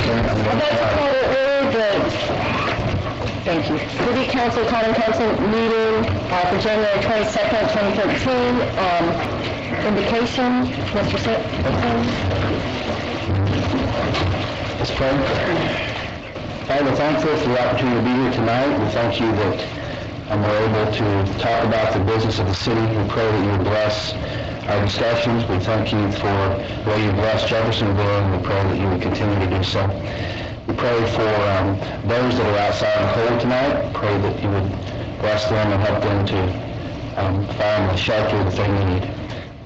I'd like to call to order the, thank you, City Council Common Council meeting for January 22nd, 2013. Indication, Mr. Simpson. Let's pray. Father, we're thankful for the opportunity to be here tonight. We thank you that we're able to talk about the business of the city. We pray that you would bless our discussions. We thank you for the way you blessed Jeffersonville, and we pray that you would continue to do so. We pray for those that are outside in the cold tonight. Pray that you would bless them and help them to find the shelter that they need.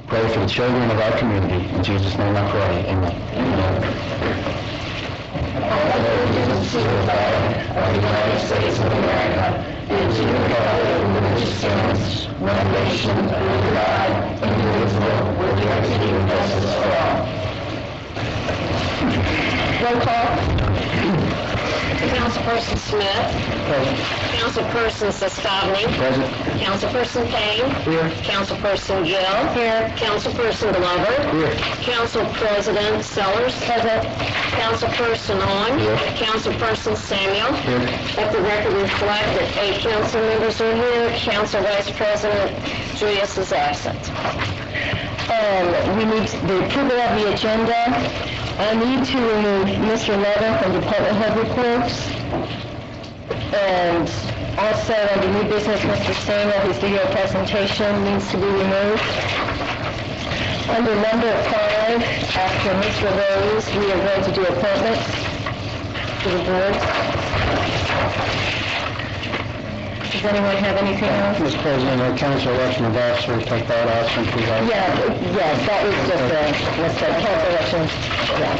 Pray for the children of our community. In Jesus' name I pray. Amen. Amen. Allegiance to the flag of the United States of America, and to the republic which stands, one nation, under God, indivisible, with liberty and justice for all. Roll call. Councilperson Smith. Present. Councilperson Sestovny. Present. Councilperson Kane. Here. Councilperson Gill. Here. Councilperson Glover. Here. Council President Sellers. Present. Councilperson On. Here. Councilperson Samuel. Here. Let the record reflect that 8 council members are here. Council Vice President Julius is absent. We need the approval of the agenda. I need to remove Mr. Levin from department head reports. And also under new business, Mr. Samuel, whose video presentation needs to be removed. Under number 5, after Mr. Rose, we are going to do appointments to the board. Does anyone have anything else? Mr. President, the council election of officers, take that out since we have... Yes, that was just a council election. Yeah.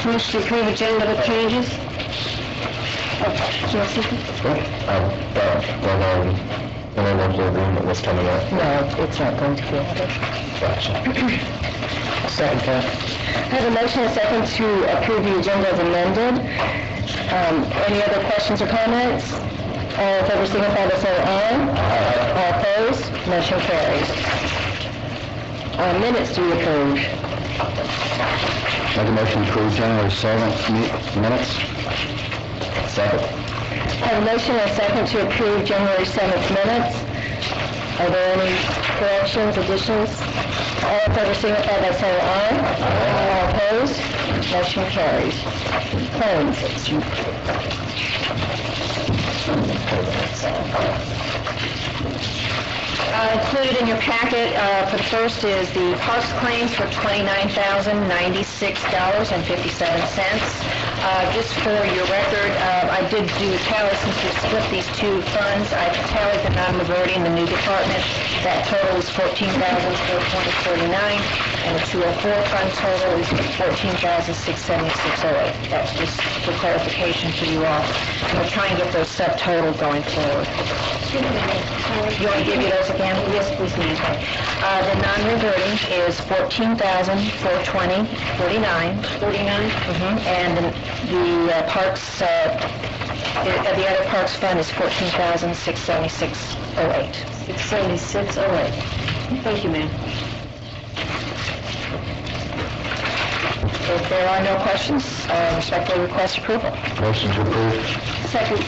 Motion to approve agenda with changes. The agreement was coming up. No, it's not going to be. Gotcha. Second, Pat. I have a motion and a second to approve the agenda as amended. Any other questions or comments? All in favor signify by saying aye. Aye. All opposed? Motion carries. Minutes to be approved. Make a motion to approve January 7th minutes. Second. I have a motion and a second to approve January 7th minutes. Are there any corrections, additions? All in favor signify by saying aye. Aye. All opposed? Motion carries. Claims. Included in your packet for the first is the parks claims for $29,096.57. Just for your record, I did do a tally since we split these two funds. I tallied the non-majority in the new department. That total is $14,420.49, and the 204 fund total is $14,676.08. That's just for clarification for you all. And we'll try and get those subtotal going forward. You want to give me those again? Yes, please, ma'am. The non-reverting is $14,420.49. And the parks, the other parks fund is $14,676.08. 676.08. Thank you, ma'am. If there are no questions, respectfully request approval. Motion to approve. Second.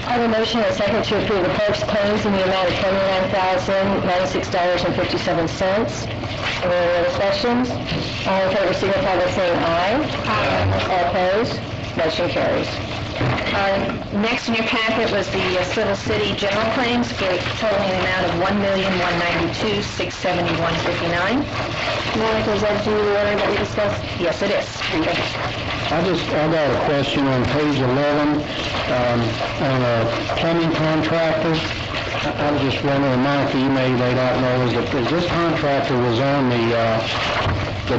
I have a motion and a second to approve the parks claims in the amount of $29,096.57. Are there any other questions? All in favor signify by saying aye. Aye. All opposed? Motion carries. Next in your packet was the Civil City general claims for totaling the amount of $1,192,671.59. Monica, is that due to the order that we discussed? Yes, it is. I got a question on page 11 on a plumbing contractor. I was just wondering, Monica, you may not know, is this contractor was on the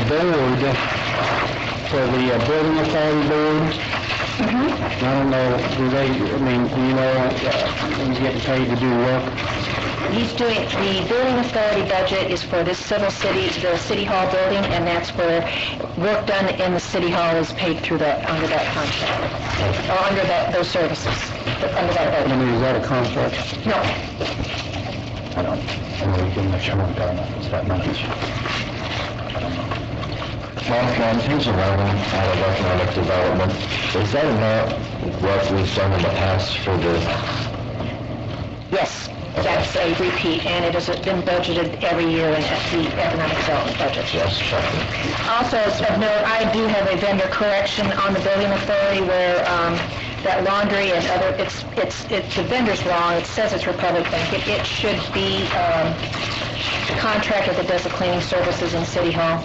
board for the building authority board. Mm-hmm. I don't know, do you know, he's getting paid to do work? He's doing, the building authority budget is for this Civil City, the City Hall building, and that's where work done in the City Hall is paid through that, under that contract, or under those services, under that budget. Is that a contract? No. I don't know, you can make sure I'm done, it's that much. I don't know. Mark, on page 11, out of economic development, is that amount what we've done in the past for the... Yes, that's a repeat, and it has been budgeted every year in the economic development budget. Yes, checking. Also, as of note, I do have a vendor correction on the building authority where that laundry and other, the vendor's wrong. It says it's Republic Bank. It should be the contractor that does the cleaning services in City Hall.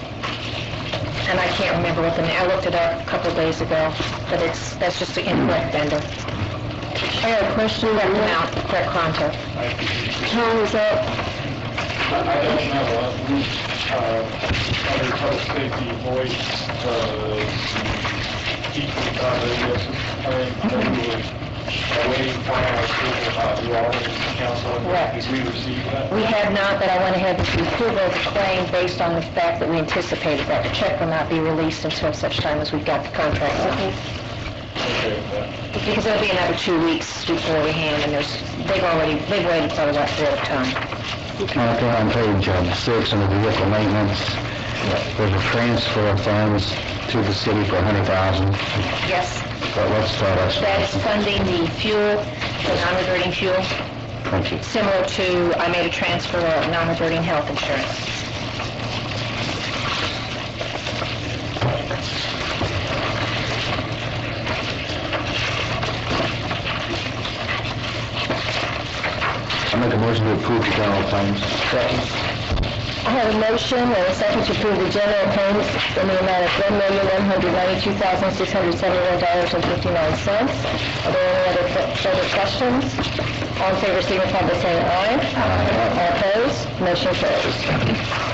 And I can't remember what the name, I looked it up a couple of days ago, but that's just the incorrect vendor. I have a question. Correct amount, correct contact. Tom, is that? I don't know, under public safety voice, teaching yes, I know we were awaiting final approval by the Orleans Council. Correct. Did we receive that? We have not, but I went ahead with the approval of the claim based on the fact that we anticipated that the check will not be released until such time as we've got the contract. Okay with that. Because it'll be another 2 weeks before we hand, and they've waited quite a period of time. Okay, on page 6, under vehicle maintenance, there's a transfer of funds to the city for $100,000. Yes, What's that? that is funding the fuel, the non-reverting fuel, Thank you. similar to, I made a transfer of non-reverting health insurance. I make a motion to approve the general claims. Second. I have a motion and a second to approve the general claims in the amount of $1,192,671.59. Are there any other further questions? All in favor, signify by saying aye. All opposed? Motion carries.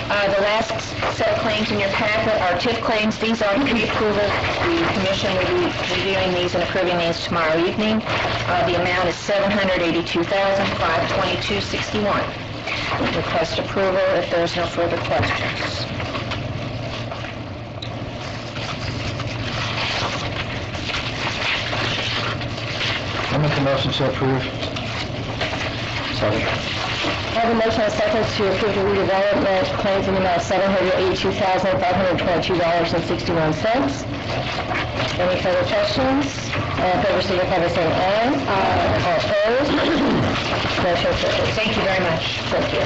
The last set of claims in your packet are TIF claims. These are pre-approval. The commission will be reviewing these and approving these tomorrow evening. The amount is $782,522.61. Request approval if there's no further questions. I make a motion to approve. Second. I have a motion and a second to approve the redevelopment claims in the amount of $782,522.61. Any further questions? All in favor, signify by saying aye. All opposed? Motion carries. Thank you very much. Thank you.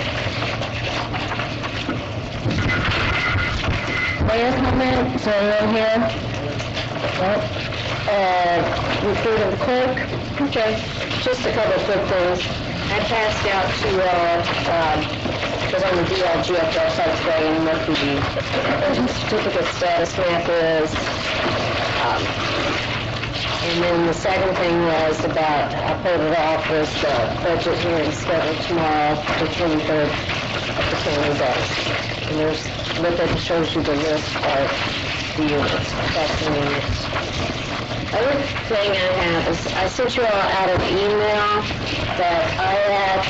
Mayor comment? Is there anyone here? No? Report of the clerk? Okay. Just a couple of quick things. I passed out to, was on the DLGF website today and what the certificate status map is. And then the second thing was about, I pulled it off, was the budget hearing scheduled tomorrow, the 23rd of the same day. And there's, look at, it shows you the list of the units, that's the units. Other thing I have is, I sent you all out an email that IRAC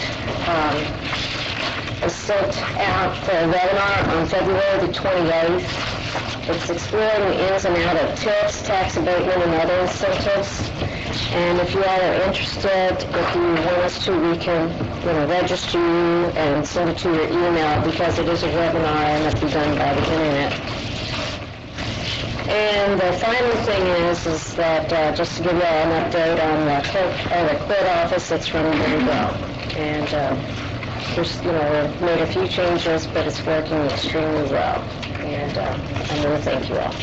sent out for a webinar on February the 28th. It's exploring the ins and outs of TIFs, tax abatement, and other incentives. And if you all are interested, if you want us to, we can, register you and send it to your email because it is a webinar and it'll be done by the internet. And the final thing is that just to give you all an update on the court office, it's running really well. And there's, we made a few changes, but it's working extremely well. And I want to thank you all.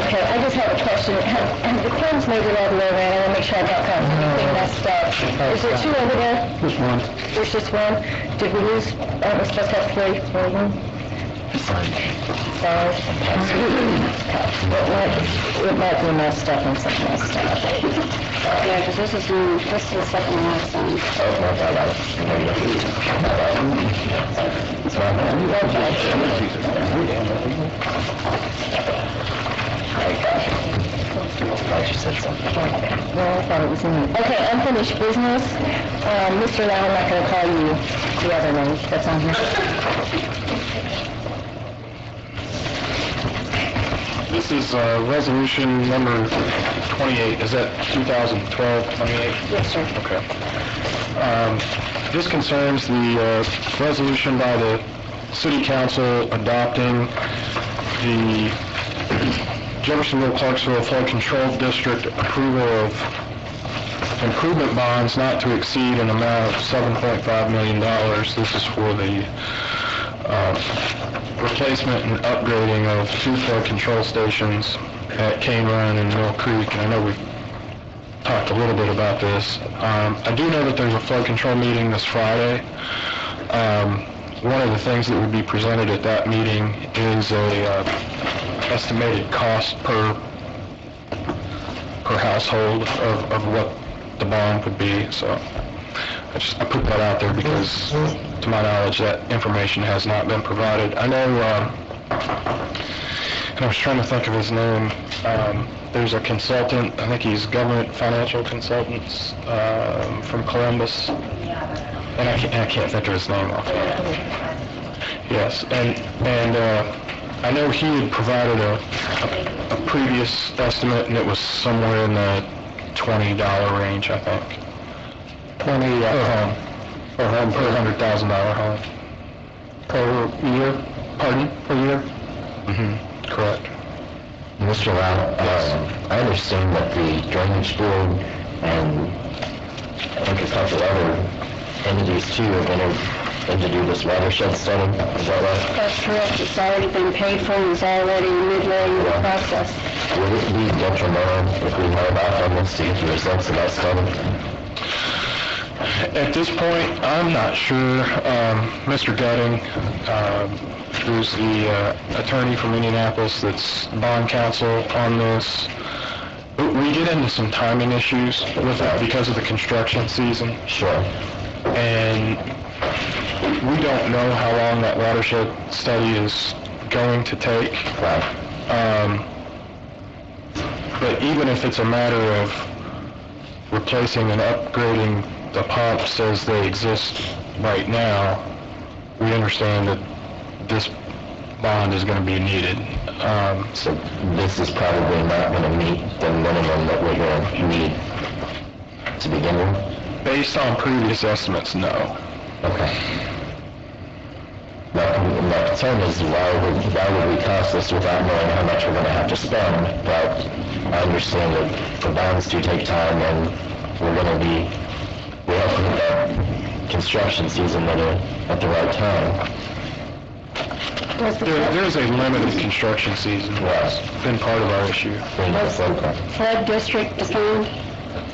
Okay, I just have a question. Have the claims made it all the way around? I want to make sure I got that anything messed up. Is there two over there? Just one. There's just one? Did we lose, we're supposed to have three? Sorry. It might be messed up and something messed up. Yeah, because this is the second last one. Glad you said something. Well, I thought it was in there. Okay, unfinished business. Mr. Lau, I'm not going to call you the other name that's on here. This is resolution number 28. Is that 2012-28? Yes, sir. Okay. This concerns the resolution by the City Council adopting the Jeffersonville-Clarksville Flood Control District approval of improvement bonds not to exceed an amount of $7.5 million. This is for the replacement and upgrading of 2 flood control stations at Cane Run and Mill Creek. And I know we've talked a little bit about this. I do know that there's a flood control meeting this Friday. One of the things that would be presented at that meeting is a estimated cost per household of what the bond would be. So I put that out there because, to my knowledge, that information has not been provided. I know, and I was trying to think of his name, there's a consultant, I think he's Government Financial Consultants from Columbus, and I can't think of his name offhand. Yes, and I know he had provided a previous estimate, and it was somewhere in the $20 range, I think. Per home, per $100,000 home. Per year? Pardon? Per year? Mm-hmm, correct. Mr. Lau, I understand that the Drainage Board and I think a couple other entities too have entered in to do this watershed study. Is that right? That's correct. It's already been paid for. It's already midway in the process. Would it be detrimental if we held off on this to get the results of that study? At this point, I'm not sure. Mr. Gutting, who's the attorney from Indianapolis that's bond counsel on this, we get into some timing issues with it because of the construction season. Sure. And we don't know how long that watershed study is going to take. Right. But even if it's a matter of replacing and upgrading the pumps as they exist right now, we understand that this bond is going to be needed. So this is probably not going to meet the minimum that we're going to need to begin with? Based on previous estimates, no. Okay. My concern is why would we cost this without knowing how much we're going to have to spend? But I understand that the bonds do take time, and we're hoping that construction season at the right time. There's a limited construction season. Yes. It's been part of our issue. Flood district defined?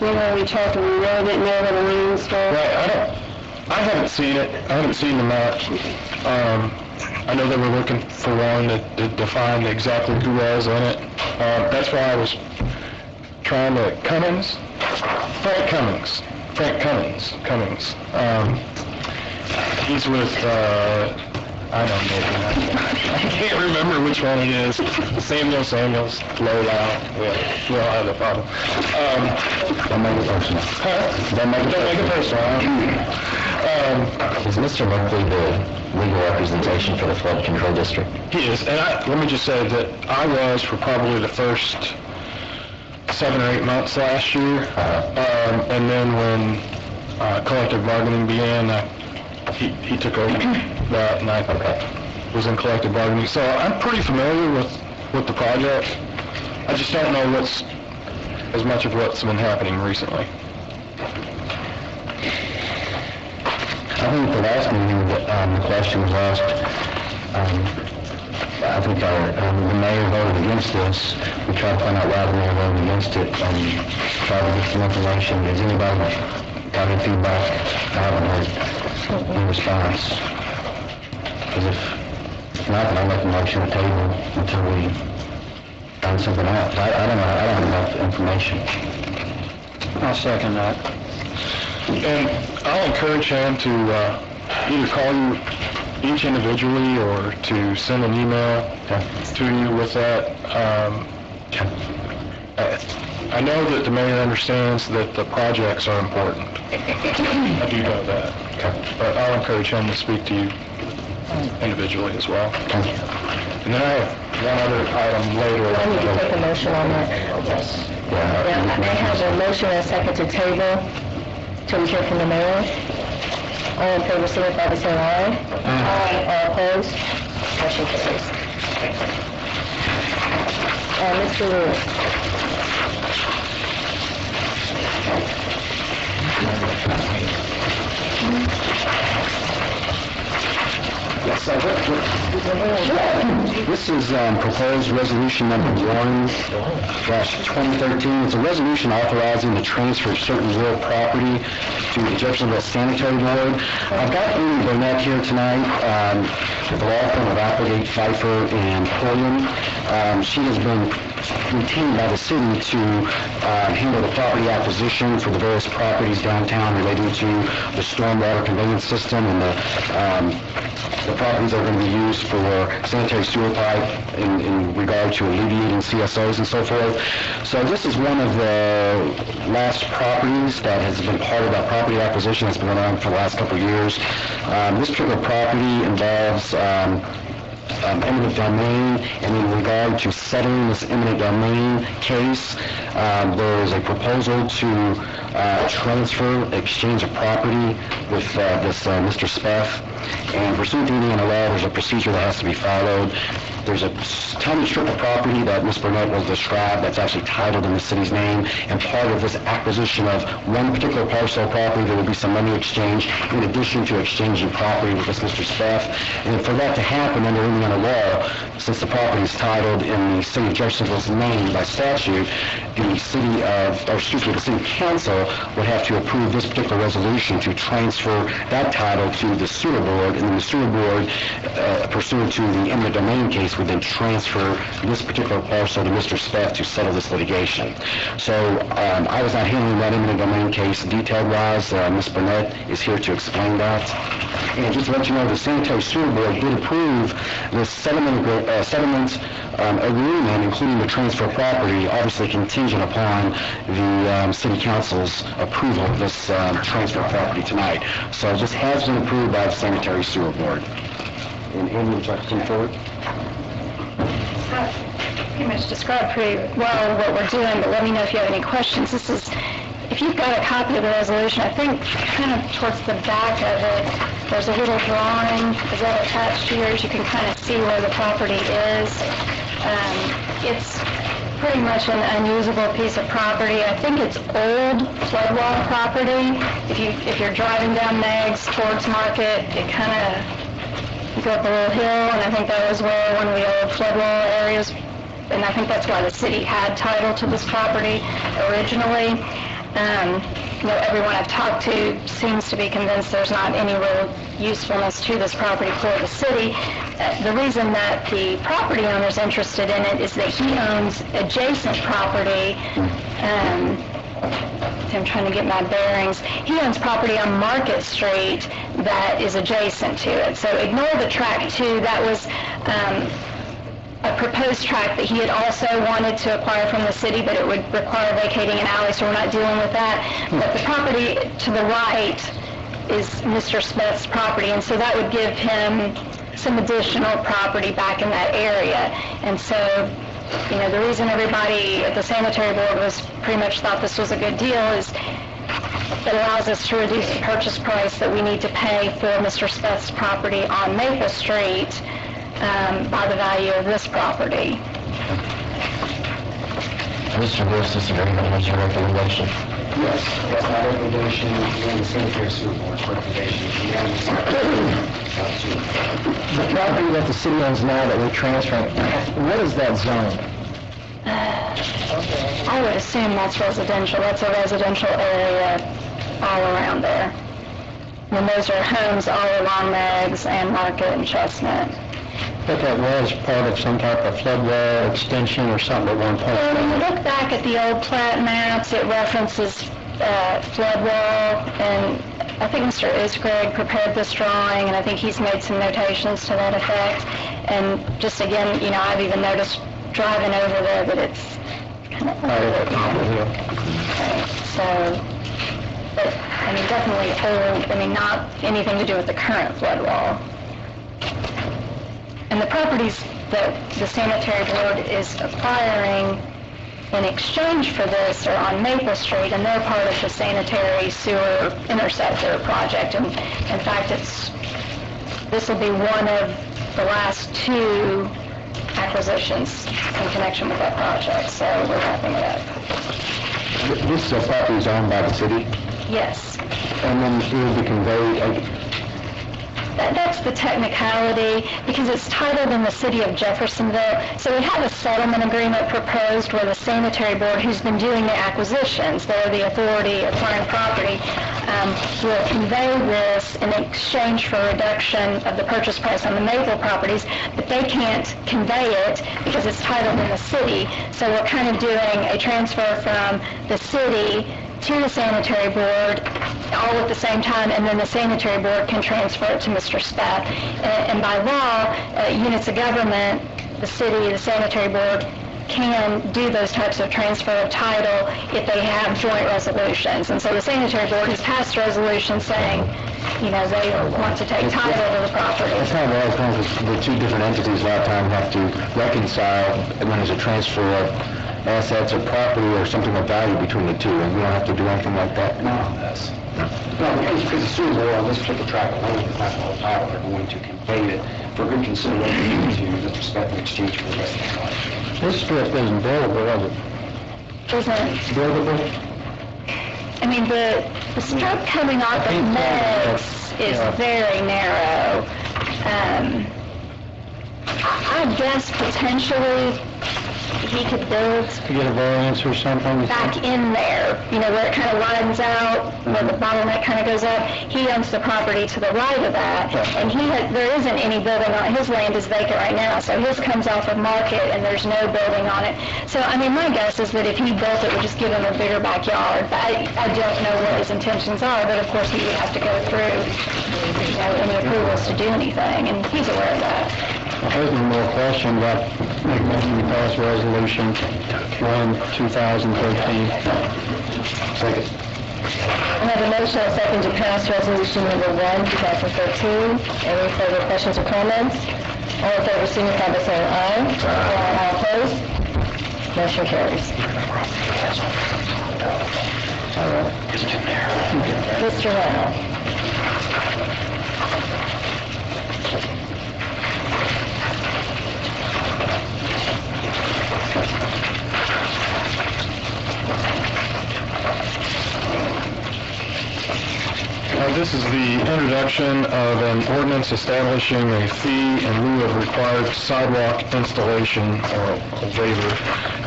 You know, we talked, we really didn't know where the lanes were. Right, I haven't seen it. I haven't seen the map. I know they were looking for one that defined exactly who was in it. That's why I was trying to... Frank Cummings. He's with... I don't know. I can't remember which one it is. Samuels, Low. We'll have the problem. Don't make it personal. Don't make it personal. Is Mr. Merkley the legal representation for the flood control district? He is, and let me just say that I was for probably the first 7 or 8 months last year, and then when collective bargaining began, he took over that, and I was in collective bargaining. So I'm pretty familiar with the project. I just don't know as much of what's been happening recently. I think at the last meeting, the question was asked, I think the mayor voted against this. We tried to find out why the mayor voted against it, and tried to get some information. Has anybody got any feedback? I haven't heard any response. Because if not, then I'll make a motion to table until we find something out. I don't know, I don't have enough information. I'll second that. And I'll encourage him to either call you each individually or to send an email to you with that. I know that the mayor understands that the projects are important. I do know that. But I'll encourage him to speak to you individually as well. And then I have one other item later. I need to take a motion on that. Yes. I have a motion and a second to table till we hear from the mayor. All in favor, signify by saying aye. Aye. All opposed? Motion carries. Mr. Lewis. Yes, this is proposed resolution number 1/2013. It's a resolution authorizing the transfer of certain real property to the Jeffersonville Sanitary Board. I've got Amy Burnett here tonight, with the law firm of Applegate, Pfeiffer, and Pulliam. She has been retained by the city to handle the property acquisition for the various properties downtown relating to the stormwater conveyance system and the properties that are going to be used for sanitary sewer pipe in regard to alleviating CSOs and so forth. So this is one of the last properties that has been part of that property acquisition that's been going on for the last couple of years. This particular property involves eminent domain, and in regard to settling this eminent domain case, there is a proposal to transfer, exchange of property with this Mr. Speff. And pursuant to Indiana law, there's a procedure that has to be followed. There's a tiny strip of property that Ms. Burnett will describe that's actually titled in the city's name, and part of this acquisition of one particular parcel of property, there will be some money exchange in addition to exchanging property with this Mr. Speff. And for that to happen under Indiana law, since the property is titled in the city of Jeffersonville's name by statute, the city council would have to approve this particular resolution to transfer that title to the sewer board, and then the sewer board, pursuant to the eminent domain case, would then transfer this particular parcel to Mr. Speff to settle this litigation. So I was not handling that eminent domain case detailed-wise. Ms. Burnett is here to explain that. And just to let you know, the sanitary sewer board did approve this settlement agreement, including the transfer of property, obviously contingent upon the city council's approval of this transfer of property tonight. So this has been approved by the sanitary sewer board. And Amy, would you like to come forward? Pretty much described pretty well what we're doing, but let me know if you have any questions. This is, if you've got a copy of the resolution, I think kind of towards the back of it, there's a little drawing. Is that attached to yours? You can kind of see where the property is. It's pretty much an unusable piece of property. I think it's old flood wall property. If you're driving down Meigs towards Market, it kind of, you go up a little hill, and I think that was where one of the old flood wall areas, and I think that's why the city had title to this property originally. Everyone I've talked to seems to be convinced there's not any real usefulness to this property for the city. The reason that the property owner is interested in it is that he owns adjacent property. I'm trying to get my bearings. He owns property on Market Street that is adjacent to it. So ignore the tract 2. That was a proposed tract that he had also wanted to acquire from the city, but it would require vacating an alley, so we're not dealing with that. But the property to the right is Mr. Smith's property, and so that would give him some additional property back in that area. And so, the reason everybody at the sanitary board was pretty much thought this was a good deal is it allows us to reduce the purchase price that we need to pay for Mr. Smith's property on Maple Street by the value of this property. Mr. Lewis, this is very much your recommendation. Yes, that's my recommendation, and the sanitary sewer board's recommendation. The property that the city owns now that we're transferring, what is that zone? I would assume that's residential. That's a residential area all around there. And those are homes all along Meigs and Market and Chestnut. But that was part of some type of flood wall extension or something at one point. Well, when you look back at the old plat maps, it references flood wall, and I think Mr. Isgreg prepared this drawing, and I think he's made some notations to that effect. And just again, I've even noticed driving over there that it's kind of over the hill. So, but, definitely old, not anything to do with the current flood wall. And the properties that the sanitary board is acquiring in exchange for this are on Maple Street, and they're part of the sanitary sewer interceptor project. And in fact, this will be one of the last 2 acquisitions in connection with that project, so we're wrapping it up. This property is owned by the city, Yes. and then it will be conveyed, That's the technicality, because it's titled in the city of Jeffersonville. So we have a settlement agreement proposed where the sanitary board, who's been doing the acquisitions, they're the authority acquiring property, will convey this in exchange for a reduction of the purchase price on the Maple properties, but they can't convey it because it's titled in the city. So we're kind of doing a transfer from the city to the sanitary board all at the same time, and then the sanitary board can transfer it to Mr. Spath. And by law, units of government, the city, the sanitary board, can do those types of transfer of title if they have joint resolutions. And so the sanitary board has passed a resolution saying, they want to take title to the property. that's how a lot of times the 2 different entities a lot of times have to reconcile when there's a transfer of assets or property or something of value between the 2, and we don't have to do anything like that. No, because the sewer board on this particular tract alone is not all title. They're going to convey it for good consideration to Mr. Speth in exchange for the rest of the life. This strip isn't buildable, is it? Isn't, Buildable? I mean, the strip coming off of Meggs is very narrow. I guess potentially he could build To get a variance or something? back in there, where it kind of widens out, where the bottleneck kind of goes up. He owns the property to the right of that, and there isn't any building on it. His land is vacant right now, so his comes off of Market, and there's no building on it. So, I mean, my guess is that if he built it, would just give him a bigger backyard. But I don't know what his intentions are, but of course he would have to go through, any approvals to do anything, and he's aware of that. There's no more question about making motion to pass resolution 1, 2013. I Second. have a motion and a second to pass resolution number 1, 2013. Any further questions or comments? All in favor, signify by saying aye. Aye. All opposed? Motion carries. Mr. Reynolds. This is the introduction of an ordinance establishing a fee in lieu of required sidewalk installation or a waiver,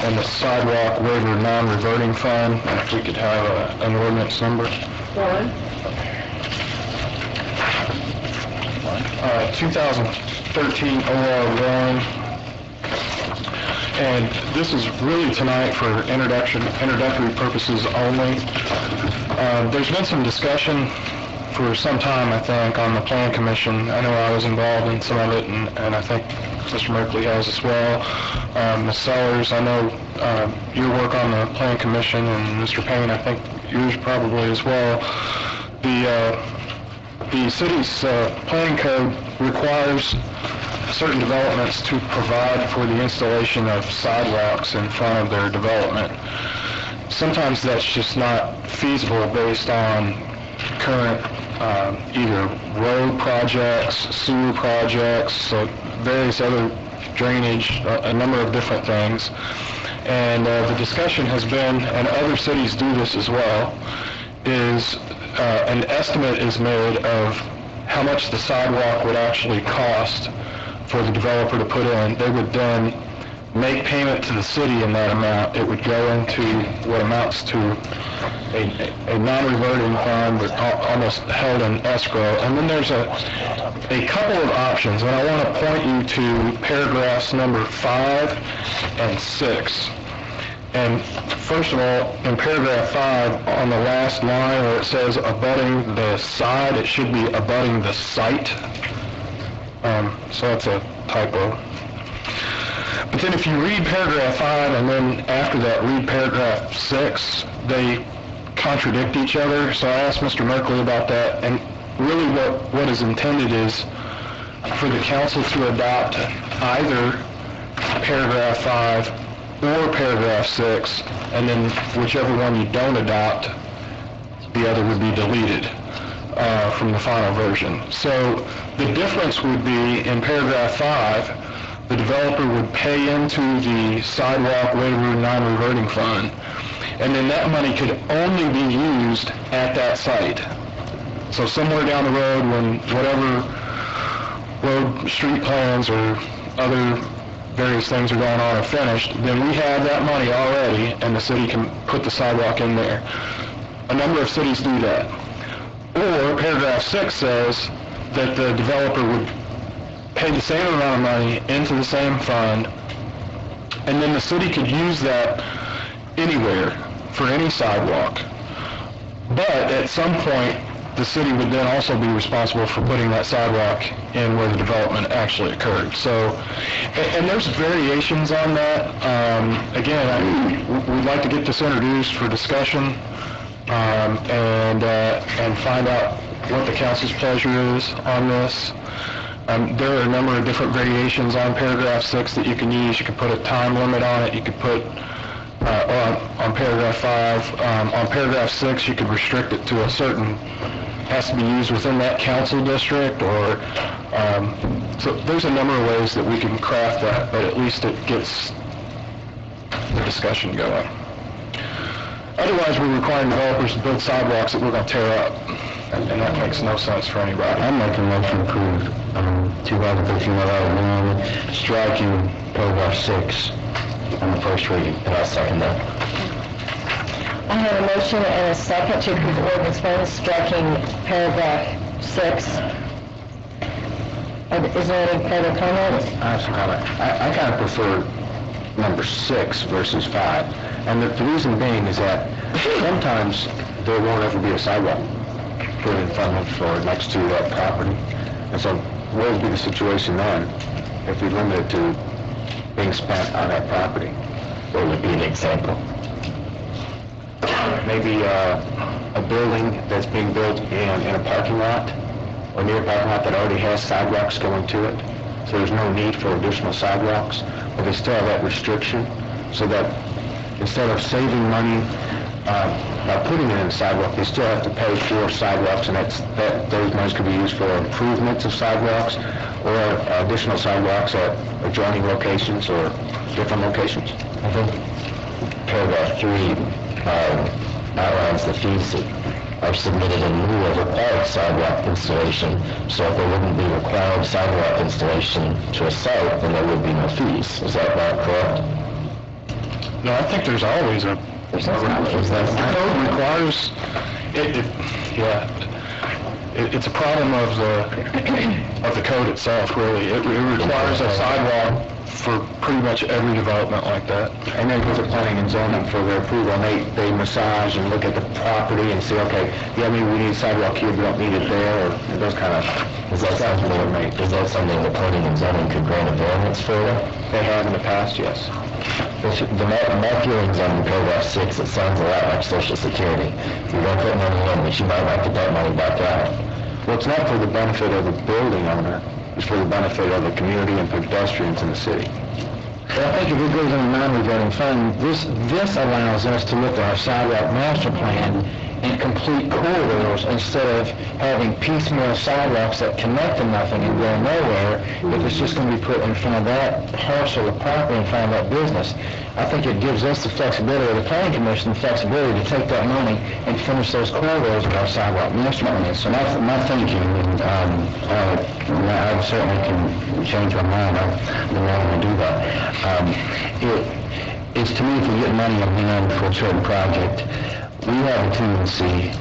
and the sidewalk waiver non-reverting fund. If we could have an ordinance number. 2013 OR1. And this is really tonight for introductory purposes only. There's been some discussion for some time, I think, on the Plan Commission. I know I was involved in some of it, and I think Mr. Merkley has as well. Ms. Sellers, I know your work on the Plan Commission, and Mr. Payne, I think yours probably as well. The city's planning code requires certain developments to provide for the installation of sidewalks in front of their development. Sometimes that's just not feasible based on current either road projects, sewer projects, various other drainage, a number of different things. And the discussion has been, and other cities do this as well, is an estimate is made of how much the sidewalk would actually cost for the developer to put in. They would then make payment to the city in that amount. It would go into what amounts to a non-reverting fund, but almost held in escrow. And then there's a couple of options, and I want to point you to paragraphs number 5 and 6. And first of all, in paragraph 5, on the last line where it says abutting the side, it should be abutting the site. So that's a typo. But then if you read paragraph 5 and then after that read paragraph 6, they contradict each other. So I asked Mr. Merkley about that, and really what is intended is for the council to adopt either paragraph 5 or paragraph 6, and then whichever one you don't adopt, the other would be deleted from the final version. So the difference would be in paragraph 5, the developer would pay into the sidewalk waiver non-reverting fund, and then that money could only be used at that site. So somewhere down the road, when whatever road, street plans or other various things are going on are finished, then we have that money already, and the city can put the sidewalk in there. A number of cities do that. Or paragraph 6 says that the developer would pay the same amount of money into the same fund, and then the city could use that anywhere for any sidewalk. But at some point, the city would then also be responsible for putting that sidewalk in where the development actually occurred. So, and there's variations on that. Again, we'd like to get this introduced for discussion, and find out what the council's pleasure is on this. There are a number of different variations on paragraph 6 that you can use. You could put a time limit on it. You could put on paragraph 5. On paragraph 6, you could restrict it to a certain, has to be used within that council district, or so there's a number of ways that we can craft that, but at least it gets the discussion going. Otherwise, we're requiring developers to build sidewalks that we're going to tear up, and that makes no sense for anybody. I'm making a motion to approve 2013-11, striking paragraph 6 on the first reading. And I'll second that. I have a motion and a second to approve ordinance 1, striking paragraph 6. Is there any further comments? I have some comment. I kind of prefer number 6 versus 5. And the reason being is that sometimes there won't ever be a sidewalk put in front of or next to that property. And so what would be the situation then if we limit it to being spent on that property? What would be an example? Maybe a building that's being built in a parking lot or near a parking lot that already has sidewalks going to it. So there's no need for additional sidewalks, but they still have that restriction, so that instead of saving money by putting it in the sidewalk, they still have to pay for sidewalks, and those monies could be used for improvements of sidewalks or additional sidewalks at adjoining locations or different locations. I think paragraph 3 outlines the fees that are submitted in lieu of required sidewalk installation. So if there wouldn't be required sidewalk installation to a site, then there would be no fees. Is that not correct? No, I think there's always a... The code requires... It's a problem of the code itself, really. It requires a sidewalk for pretty much every development like that. And then with the planning and zoning for their approval, and they massage and look at the property and say, okay, yeah, maybe we need a sidewalk here, we don't need it there, or those kind of... Is that something the planning and zoning could grant a variance for? They have in the past, yes. My feelings on paragraph 6, it sounds a lot like Social Security. You're going to put money in, but you might not get that money back out. Well, it's not for the benefit of the building owner, it's for the benefit of the community and pedestrians in the city. Well, I think if it goes in a non-reverting fund, this allows us to look at our sidewalk master plan and complete corridors instead of having piecemeal sidewalks that connect to nothing and go nowhere if it's just going to be put in front of that parcel of property in front of that business. I think it gives us the flexibility, or the planning commission the flexibility to take that money and finish those corridors of our sidewalk master plan. So my thinking, and I certainly can change my mind, I'm willing to do that. It's to me, if we get money in hand for a certain project, we have a tendency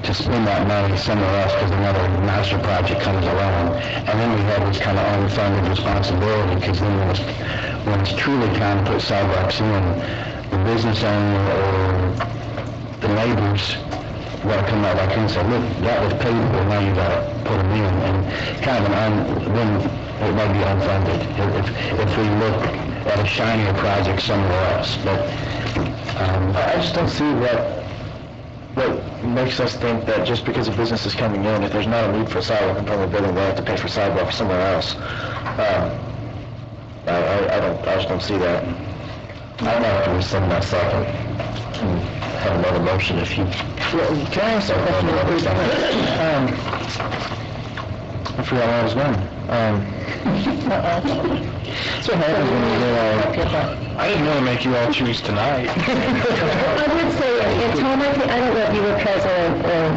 to spend that money somewhere else because another master project comes along, and then we have this kind of unfunded responsibility, because then when it's truly time to put sidewalks in, the business owner or the neighbors want to come out like and say, look, that was paid for, now you got to put them in, and kind of then it may be unfunded if we look at a shinier project somewhere else. But I just don't see what makes us think that just because a business is coming in, if there's not a need for a sidewalk in front of the building, they'll have to pay for sidewalk somewhere else. I just don't see that. I'd like to rescind my second and have another motion if you... Can I ask a question real quick? I forgot where I was going. So what happens when you get I didn't want to make you all choose tonight. I would say, and Tom, I don't know if you were present or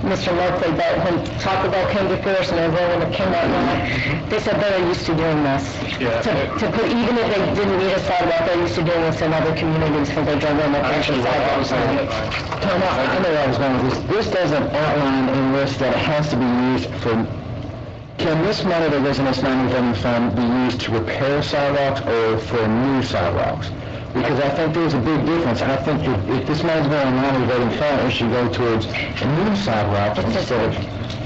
Mr. Murphy, but when Taco Bell came before us and everyone that came out now, they said they're used to doing this. Yeah. To put, even if they didn't need a sidewalk, they're used to doing this in other communities when they drove in. Actually, I was on Tom, I know where I was going with this. This doesn't outline in this that it has to be used for... Can this money that goes in this non-revolving fund be used to repair sidewalks or for new sidewalks? Because I think there's a big difference. I think if this money's going in a non-revolving fund, it should go towards new sidewalks instead of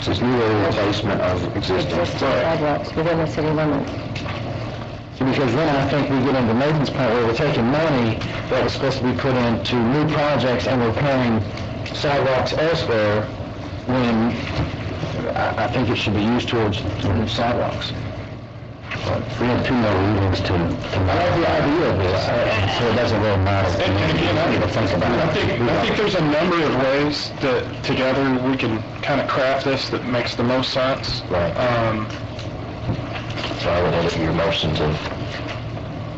just new replacement of existing. Sidewalks within the city limits. Because then I think we get into Nathan's point where we're taking money that was supposed to be put into new projects and repairing sidewalks elsewhere when I think it should be used towards new sidewalks. We have 2 more readings to I like the idea of this, so it doesn't really matter. And again, I think there's a number of ways that together we can kind of craft this that makes the most sense. Right. So I would entertain your motion to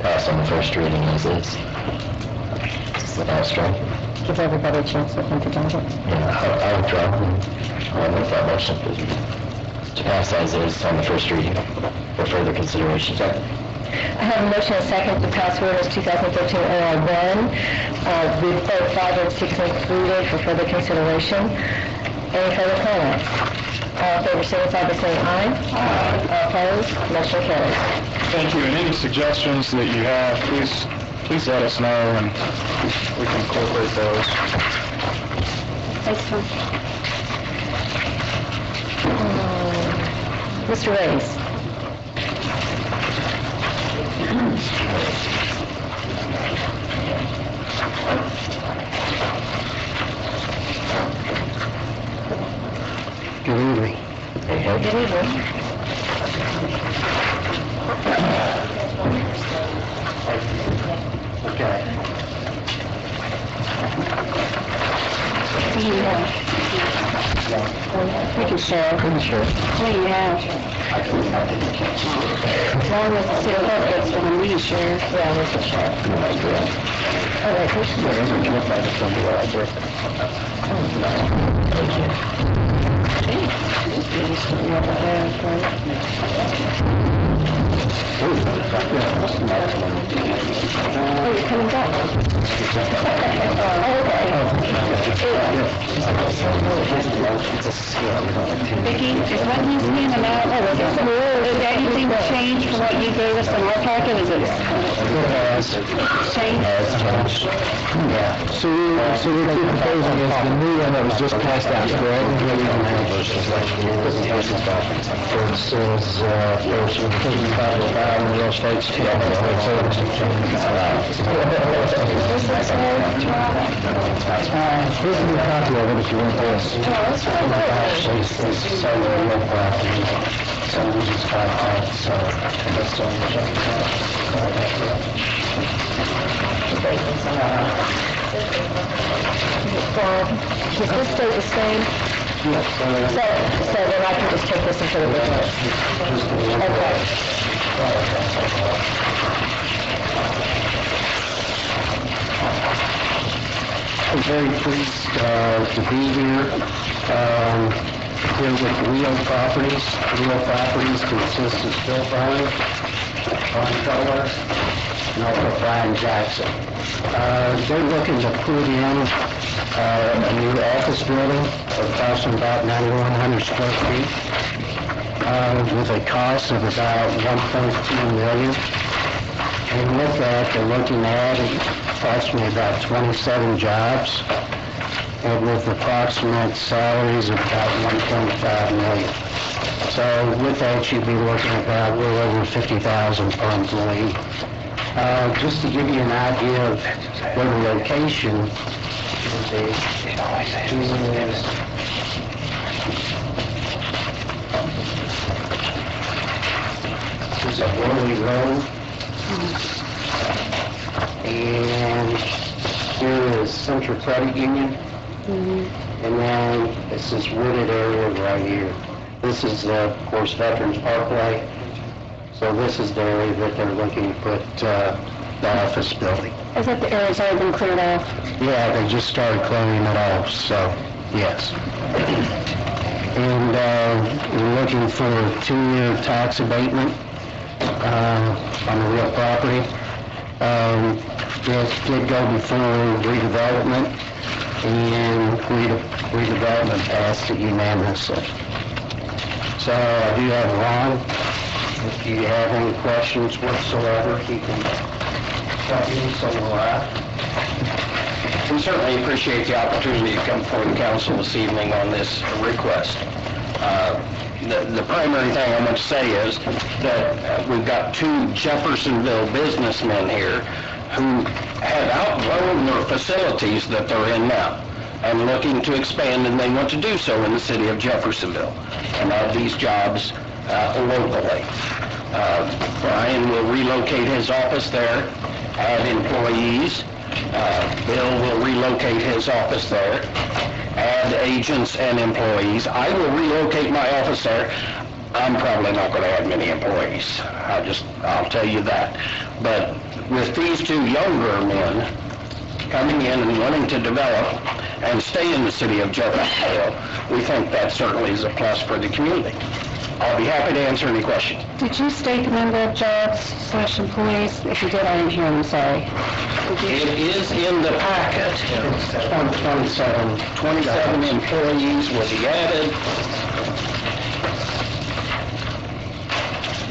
pass on the first reading as is. Without striking. Give everybody a chance to think about it. Yeah, I would draw. I'll make that motion to pass as is on the first reading for further consideration. I have a motion and a second to pass ordinance 2013-01 with both 5 and 6 included for further consideration. Any further comments? All in favor, signify by saying aye. Aye. All opposed, motion carries. Thank you, and any suggestions that you have, please let us know, and we can incorporate those. Thanks, Tom. Mr. Reyes. Good evening. Good evening. Okay. Thank you, Sheriff. Pretty sure. What do you have? As long as the city clerk gets one, we Sheriff. Yeah, Mr. Sheriff. All right, who's Oh, you're coming back. Vicki, is what he's handing out, is anything changed from what you gave us in our packet? Is it changed? So what you're proposing is the new one that was just passed out, correct? It says, first, real estate's 10. Here's a new copy of it if you want this. Actually, it's some real property, some of it's 5, so that's on Does this stay the same? So then I can just take this and put it with it? Okay. I'm very pleased to be here. Here with Rio Properties. Rio Properties consists of Phil Brown, Ron Keller, and also Brian Jackson. They're looking to put in a new office building approximately about 9,100 square feet with a cost of about $1.2 million. And with that, they're looking at approximately about 27 jobs, and with approximate salaries of about $1.5 million. So with that, you'd be looking at about a little over $50,000 per employee. Just to give you an idea of where the location is, this is a Worley Road. And here is Central Credit Union. And then this is wooded area right here. This is, of course, Veterans Parkway. So this is the area that they're looking to put the office building. Is that the area's already been cleared off? Yeah, they just started clearing it off, so, yes. And we're looking for a 2-year tax abatement on the real property. This did go before redevelopment, and redevelopment passed it unanimously. So I do have Ron. If you have any questions whatsoever, he can help you, so will I. We certainly appreciate the opportunity to come before the council this evening on this request. The primary thing I want to say is that we've got 2 Jeffersonville businessmen here who have outgrown their facilities that they're in now and looking to expand, and they want to do so in the city of Jeffersonville and have these jobs locally. Brian will relocate his office there, add employees. Bill will relocate his office there, add agents and employees. I will relocate my office there. I'm probably not going to add many employees. I'll tell you that. But with these 2 younger men coming in and wanting to develop and stay in the city of Jeffersonville, we think that certainly is a plus for the community. I'll be happy to answer any questions. Did you state the number of jobs/employees? If you did, I didn't hear, I'm sorry. It is in the packet. 27 employees will be added.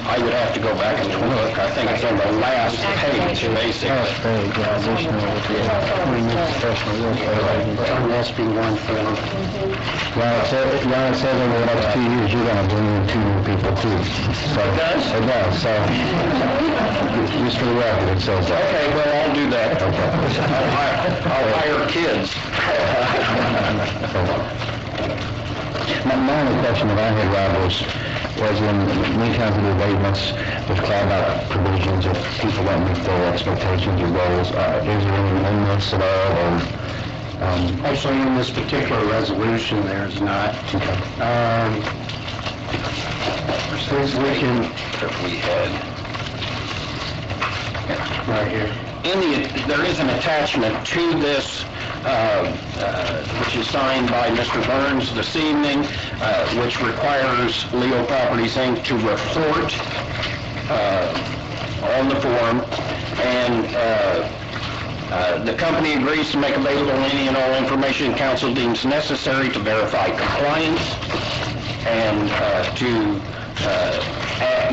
I would have to go back and look. I think it's on the last page, basically. On SB 140. Well, it says in the next 2 years, you're gonna bring in 2 new people too. So It does? It does, so, just for the record, it says that. Okay, well, I'll do that. I'll hire kids. My only question that I had, Rob, was in many times in the abatements, there's called out provisions if people don't meet their expectations or goals. Is there any in this at all, or? Actually, in this particular resolution, there's not. Since we can, If we had... right here. There is an attachment to this, which is signed by Mr. Burns this evening, which requires Leo Properties, Inc. to report on the form, and the company agrees to make available any and all information council deems necessary to verify compliance and to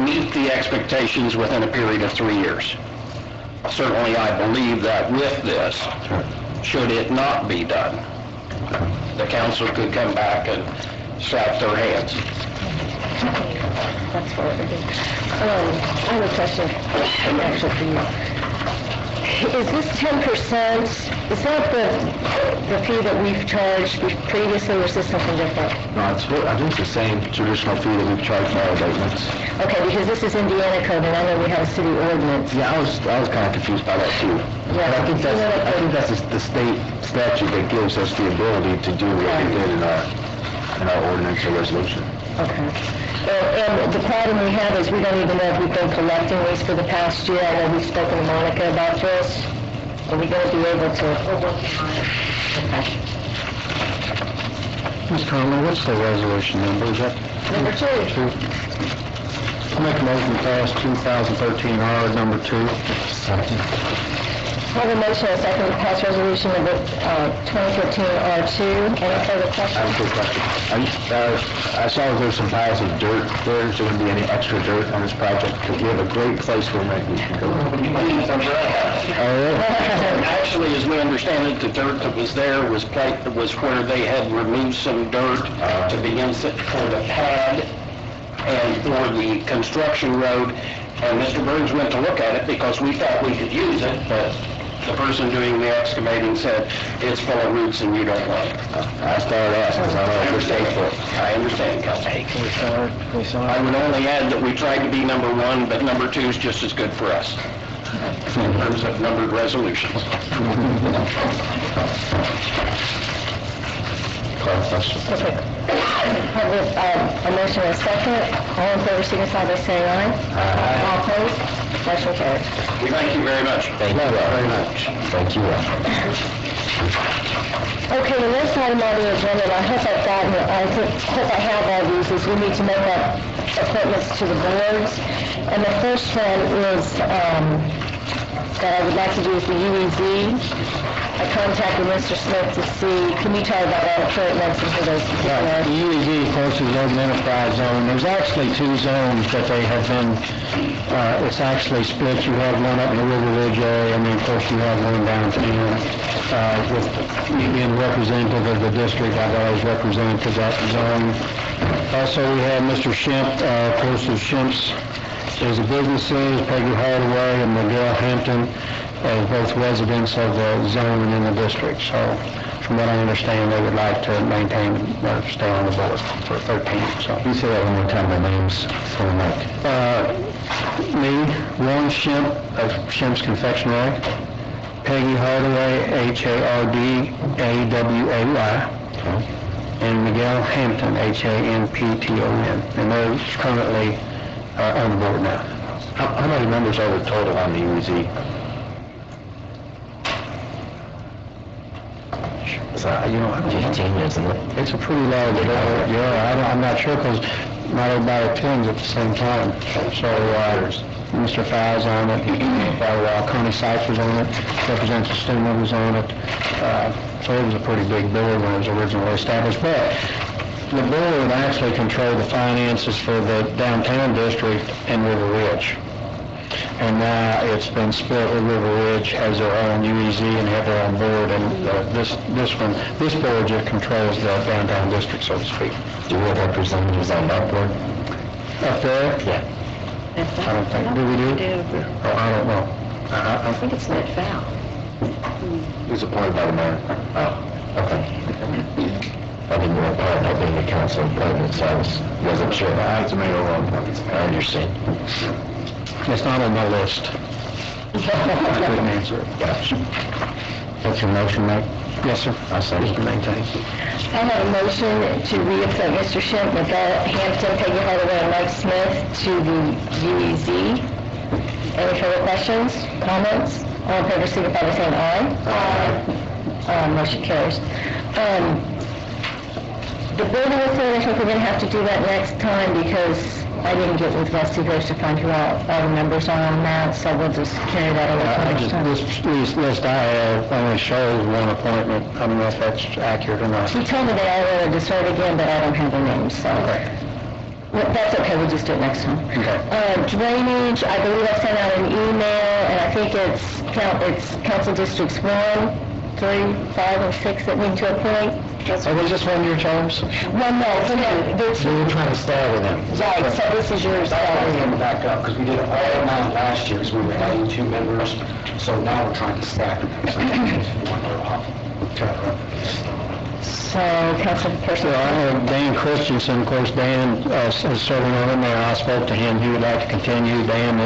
meet the expectations within a period of 3 years. Certainly, I believe that with this, should it not be done, the council could come back and slap their hands. That's what it is. I have a question, actually, for you. Is this 10%, is that the fee that we've charged previously, or is this something different? No, I think it's the same traditional fee that we've charged for our abatements. Okay, because this is Indiana code, and I know we have a city ordinance. Yeah, I was kind of confused by that too. Yeah. But I think that's the state statute that gives us the ability to do what we did in our ordinance or resolution. Okay. And the problem we have is we don't even know if we've been collecting these for the past year. I know we've spoken to Monica about this. Are we going to be able to? We're working on it. Okay. Ms. Conley, what's the resolution number? Is that Number 2. I'll make a motion to pass 2013 R number 2. I have a motion and a second to pass resolution number 2013 R2. Any further I questions? have a quick question. I saw there's some piles of dirt there. Is there going to be any extra dirt on this project? Because we have a great place where maybe we can go. Actually, as we understand it, the dirt that was there was where they had removed some dirt to begin for the pad and for the construction road. And Mr. Burns went to look at it because we thought we could use it, but the person doing the excavating said, it's full of roots and you don't want it. I started asking, because I don't understand for it. I understand, Councilman. I would only add that we tried to be number 1, but number 2 is just as good for us. in terms of numbered resolutions. Okay. Have a motion and a second. All in favor, signify by saying aye. All opposed? Motion carries. We thank you very much. Thank you very much. Thank you. Okay, the next item on the agenda, and I hope I have all these, is we need to make up appointments to the boards. And the first one is, that I would like to do is the UEZ. I contacted Mr. Smith to see, can you tell about our appointments and who those people Yeah, are? the UEZ, of course, is Urban Enterprise Zone. There's actually two zones that they have been, it's actually split. You have one up in the River Ridge area, and then, of course, you have one downtown. With me being representative of the district, I've always represented that zone. Also, we have Mr. Shemp, of course, the Shemps is the businesses, Peggy Hardaway and Miguel Hampton, both residents of the zone and in the district. So, from what I understand, they would like to maintain or stay on the board for 13. So, You say that one more time, the names for the mic. me, Ron Shemp of Shemp's Confectionery, Peggy Hardaway, Hardaway, and Miguel Hampton, Hampton, and they're currently on the board now. How many members are there total on the UEZ? I don't 15, isn't it? It's a pretty large board, yeah, I'm not sure because not everybody attends at the same time. So, Mr. Fowles on it, Connie Cypher's on it, represents the student members on it. So it was a pretty big board when it was originally established. But the board actually controlled the finances for the downtown district and River Ridge. And now it's been split with River Ridge, has their own UEZ and have their own board, and this board just controls the downtown district, so to speak. Do we have representatives on that board? Up there? Yeah. I don't think, do we do? Oh, I don't know. I think it's Ned Fowl. Who's appointed by the mayor? Oh, okay. I didn't know part of being the council appointment, so I wasn't sure. It's a mayoral appointment. I understand. It's not on my list. Couldn't answer it. Gotcha. What's your motion, Mike? Yes, sir. I'll second. Mr. Maintain. I have a motion to reappoint Mr. Shemp, Miguel Hampton, Peggy Hardaway, and Mike Smith to the UEZ. Any further questions, comments? All in favor, signify by saying aye. Aye. Motion carries. The building authority, I think we're going to have to do that next time because I didn't get with Rusty Ghost to find who all the members are on that, so we'll just carry that over to next time. This list I have only shows one appointment. I don't know if that's accurate or not. He told me they all wanted to start again, but I don't have their names, so. Well, that's okay, we'll just do it next time. Okay. Drainage, I believe I sent out an email, and I think it's Council Districts 1, 3, 5, and 6 that need to appoint. Are they just one-year terms? Well, no, for him, this, We were trying to stagger them. right, so this is yours. Back up, because we did it all amount last year, because we were adding 2 members, so now we're trying to stack them. So one more off. So, Councilperson. Well, I have Dan Christensen, of course, Dan is serving on it now. I spoke to him, he would like to continue. Dan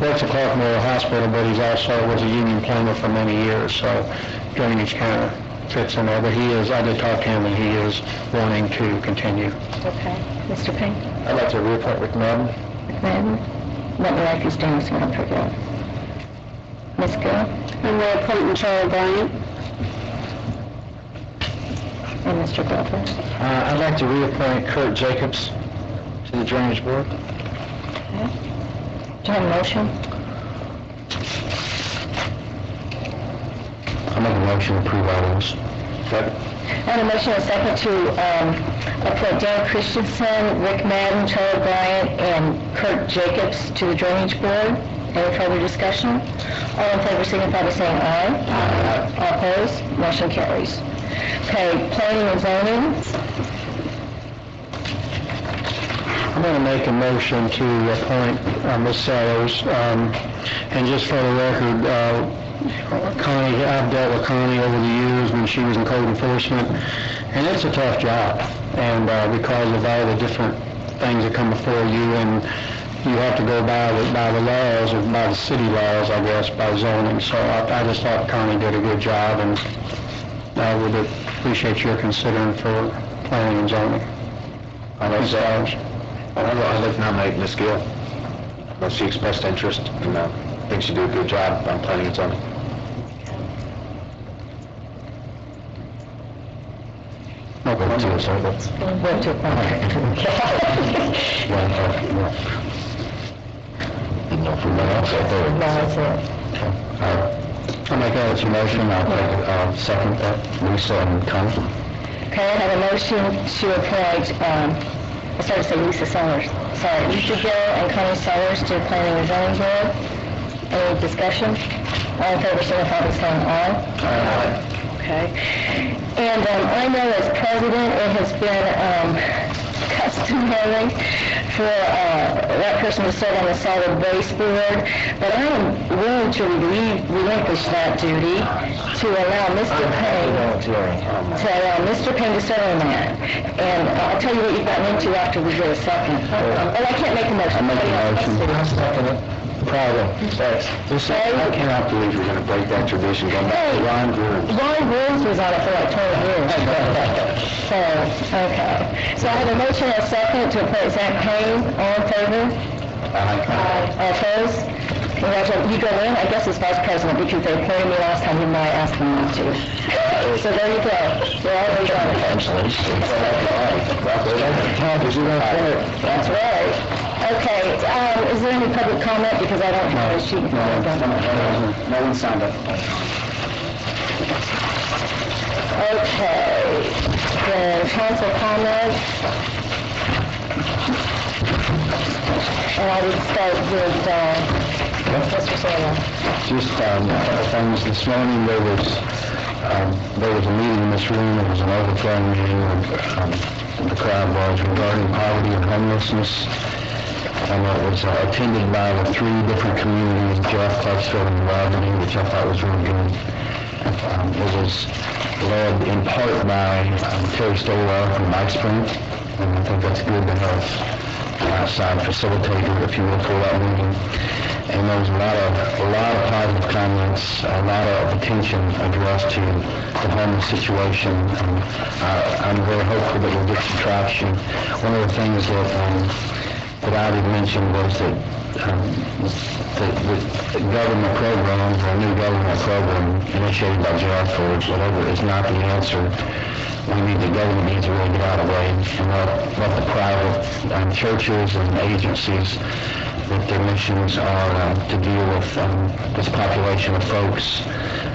works at Clark Memorial Hospital, but he's also was a union planner for many years, so drainage kind of fits in there. But I did talk to him, and he is wanting to continue. Okay. Mr. Payne? I'd like to reappoint Rick Madden. Madden? Let me write these down so I don't forget. Ms. Gill? And we're appointing Charlie Bryant. And Mr. Glover? I'd like to reappoint Kurt Jacobs to the Drainage Board. Okay. Do you have a motion? I'll make a motion to approve all those. I have a motion and a second to appoint Dan Christensen, Rick Madden, Charlie Bryant, and Kurt Jacobs to the Drainage Board. Any further discussion? All in favor, signify by saying aye. Aye. All opposed? Motion carries. Okay, planning and zoning. I'm going to make a motion to appoint Ms. Sellers. And just for the record, Connie, I've dealt with Connie over the years when she was in code enforcement, and it's a tough job. And because of all the different things that come before you, and you have to go by the laws, or by the city laws, I guess, by zoning. So I just thought Connie did a good job, and I would appreciate your considering for planning and zoning. I'd like to nominate Ms. Gill. She expressed interest, and I think she did a good job on planning and zoning. Vote to appoint. Vote to appoint. Didn't know if we went else out there. No, that's it. I'll make that as a motion, I'll second that, Lisa and Connie. Okay, I have a motion to appoint, I started to say Lisa Sellers. Sorry, Lisa Gill and Connie Sellers to Planning and Zoning Board. Any discussion? All in favor, signify by saying aye. Aye. Okay. And I know as president, it has been customary for that person to serve on the solid waste board, but I am willing to relinquish that duty to allow Mr. Payne to serve on that. And I'll tell you what you've gotten into after we get a second. And I can't make a motion. I make a motion. I'll second it. Problem. I cannot believe you're going to break that tradition going back to Ron Grooms. Ron Grooms was on it for like 20 years. So, okay. So I have a motion and a second to appoint Zach Payne. All in favor? Aye. All opposed? Congratulations. You go in, I guess, as vice president, because they appointed me last time, you might ask me not to. So there you go. You're all done. That's right. Okay, is there any public comment? Because I don't have a sheet. No one signed up. Okay, then council comments. And I would start with, Mr. Saylor. Just things this morning, there was a meeting in this room, it was an overflowing meeting, the crowd was regarding poverty and homelessness. And it was attended by the three different communities, Jeff, Clarksville, and Rodney, which I thought was really good. It was led in part by Terry Stowell from Mike Spring, and I think that's good to have an outside facilitator, if you will, for that meeting. And there was a lot of positive comments, a lot of attention addressed to the homeless situation. I'm very hopeful that we'll get some traction. One of the things that I did mention was that the government program, or a new government program initiated by Jeff or whatever, is not the answer. The government needs to really get out of the way and let the private churches and agencies that their missions are to deal with this population of folks,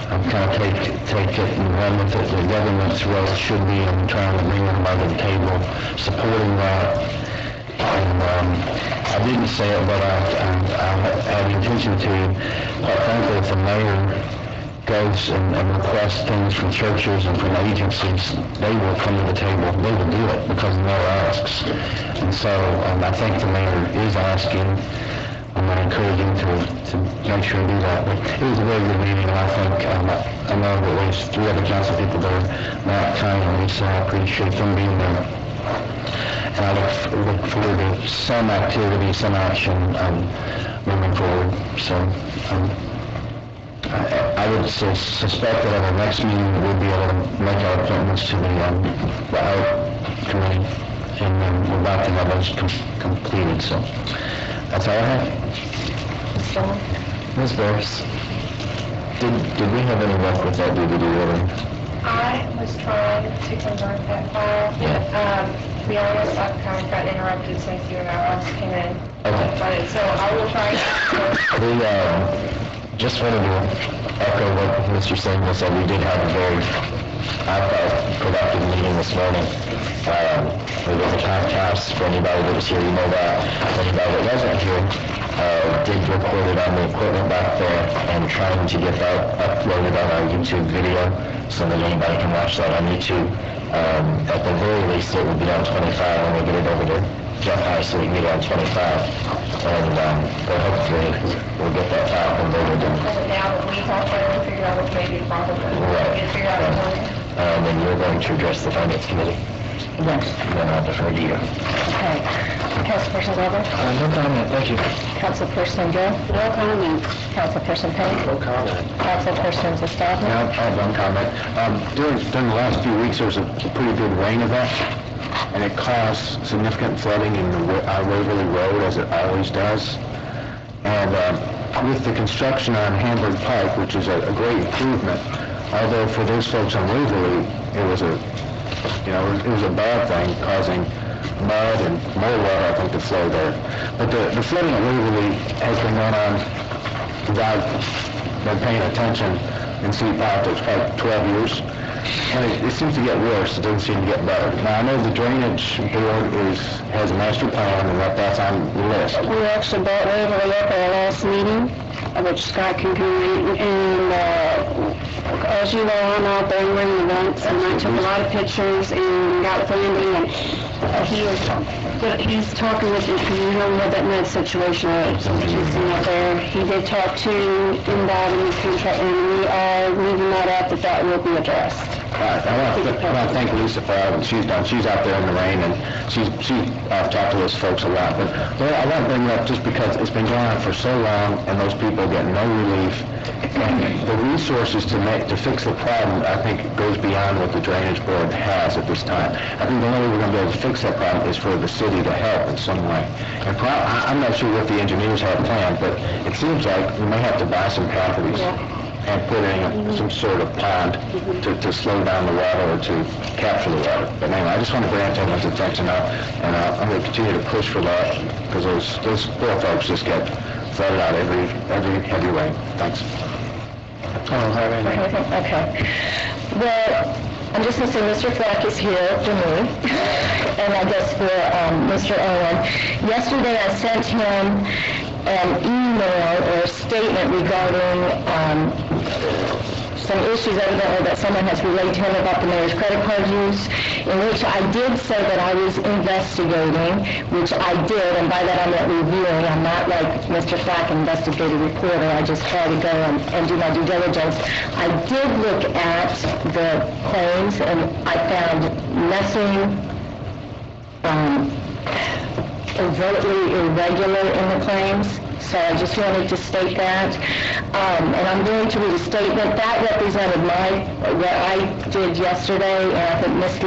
kind of take it and run with it. The government's role should be in trying to bring everybody to the table, supporting that. And I didn't say it, but I have the intention to. Quite frankly, if the mayor goes and requests things from churches and from agencies, they will come to the table. They will do it because the mayor asks. And so I think the mayor is asking. I'm going to encourage him to make sure and do that. But it was a very good meeting, and I think I know that at least three other council people there, Matt, Connie, and Lisa. I appreciate them being there. And I look forward to some activity, some action moving forward. So I would suspect that at our next meeting we'll be able to make our appointments to the out committee, and then we're about to have those completed. So that's all I have. Ms. Burris, did we have any luck with that DVD order? I was trying to convert that file. To be honest, I kind of got interrupted since you and I last came in. Okay. But, so I will try to... We just wanted to echo what Mr. Samuel said. We did have a very, I thought, productive meeting this morning. There was a podcast for anybody that was here, you know that. For anybody that wasn't here, did record it on the equipment back there and trying to get that uploaded on our YouTube video so that anybody can watch that on YouTube. At the very least, it will be on 25 when we get it over to Jeff High so we can get it on 25. And hopefully we'll get that file converted. Now that we talked about it and figure out what maybe the problem is. Right. Figure out what and then you're going to address the Finance Committee. Yes. Then I'll defer to you. Okay. Councilperson Glover? No comment, thank you. Councilperson Gill? No comment. Councilperson Payne? No comment. Councilperson Zastafia? Now, I have one comment. During the last few weeks, there was a pretty good rain event, and it caused significant flooding in the Waverly Road, as it always does. And with the construction on Hamburg Pike, which is a great improvement, although for those folks on Waverly, it was a bad thing, causing mud and more water, I think, to flow there. But the flooding at Waverly has been going on without them paying attention in city politics for like 12 years. And it seems to get worse. It doesn't seem to get better. Now, I know the Drainage Board has a master plan, and that's on the list. We actually brought Waverly up at our last meeting, which Scott can come and as you know, I'm out there and running events, and I took a lot of pictures and got with Andy, and he's talking with you, because you know what that med situation is. He's out there. He did talk to NDOT in his contract, and we are leaving that up, that will be addressed. I want to thank Lisa for all that she's done. She's out there in the rain, and she's talked to those folks a lot. But I want to bring it up just because it's been going on for so long, and those people get no relief. And the resources to fix the problem, I think, goes beyond what the Drainage Board has at this time. I think the only way we're going to be able to fix that problem is for the city to help in some way. And I'm not sure what the engineers have planned, but it seems like we may have to buy some properties and put in some sort of pond to slow down the water or to capture the water. But anyway, I just want to bring it to everyone's attention now, and I'm going to continue to push for that, because those poor folks just get flooded out every heavy rain. Thanks. I don't have anything. Okay. Well, I'm just going to say Mr. Flack is here for me, and I guess for Mr. Owen. Yesterday I sent him an email or a statement regarding some issues evidently that someone has relayed to him about the mayor's credit card use, in which I did say that I was investigating, which I did, and by that I meant reviewing. I'm not like Mr. Flack, investigative reporter. I just try to go and do my due diligence. I did look at the claims, and I found nothing overtly irregular in the claims, so I just wanted to state that. And I'm going to read a statement that represented what I did yesterday, and I think Ms.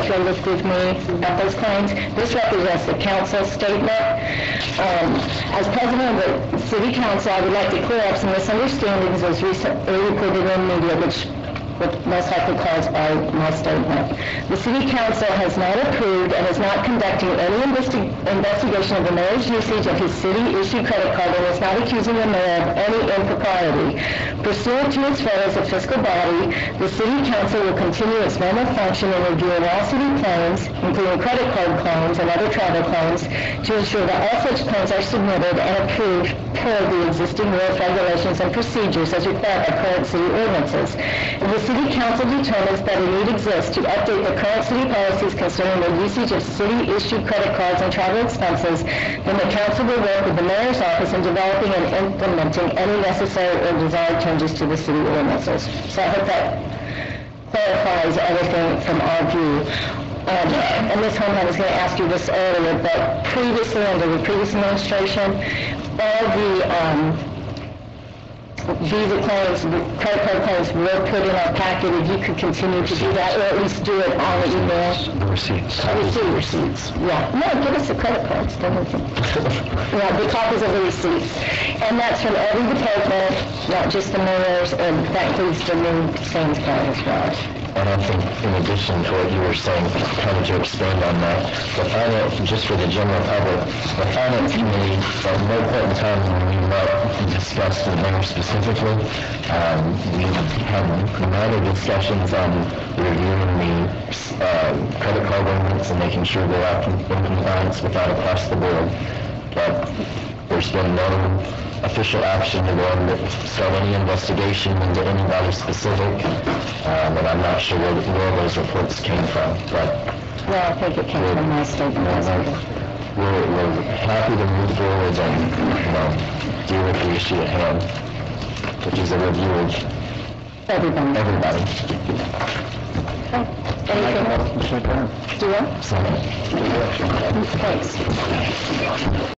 Gill looked with me at those claims. This represents the council statement. As president of the city council, I would like to clear up some misunderstandings as recently reported in the media, which most likely caused by my statement. The City Council has not approved and is not conducting any investigation of the mayor's usage of his city-issued credit card and is not accusing the mayor of any impropriety. Pursuant to its role as a fiscal body, the City Council will continue its normal function in reviewing all city claims, including credit card claims and other travel claims, to ensure that all such claims are submitted and approved per the existing rules, regulations, and procedures as required by current city ordinances. The City Council determines that a need exists to update the current city policies concerning the usage of city-issued credit cards and travel expenses, then the council will work with the mayor's office in developing and implementing any necessary or desired changes to the city ordinances. So I hope that clarifies everything from our view. And Ms. Holman was going to ask you this earlier, but previously, under the previous administration, all the Visa claims, credit card claims were put in our packet. If you could continue to do that, or at least do it on the email. The receipts. Receipts. Yeah. No, give us the credit cards. Don't we? Yeah, the copies of the receipts. And that's from every department, not just the mayor's, and that includes the new Sands card as well. And I think in addition to what you were saying, kind of to expand on that, the finance, just for the general public, the finance committee, at no point in time when we met and discussed the mayor specifically, we had minor discussions on reviewing the credit card ordinance and making sure they're in compliance with that across the board. But there's been no official action to go and start any investigation into anybody specific, and I'm not sure where those reports came from. But well, I think it came from my statement. We're happy to move forward and deal with the issue at hand, which is a review of everybody. Okay. Anything else? Motion adjourned. Do what? Second. Thanks.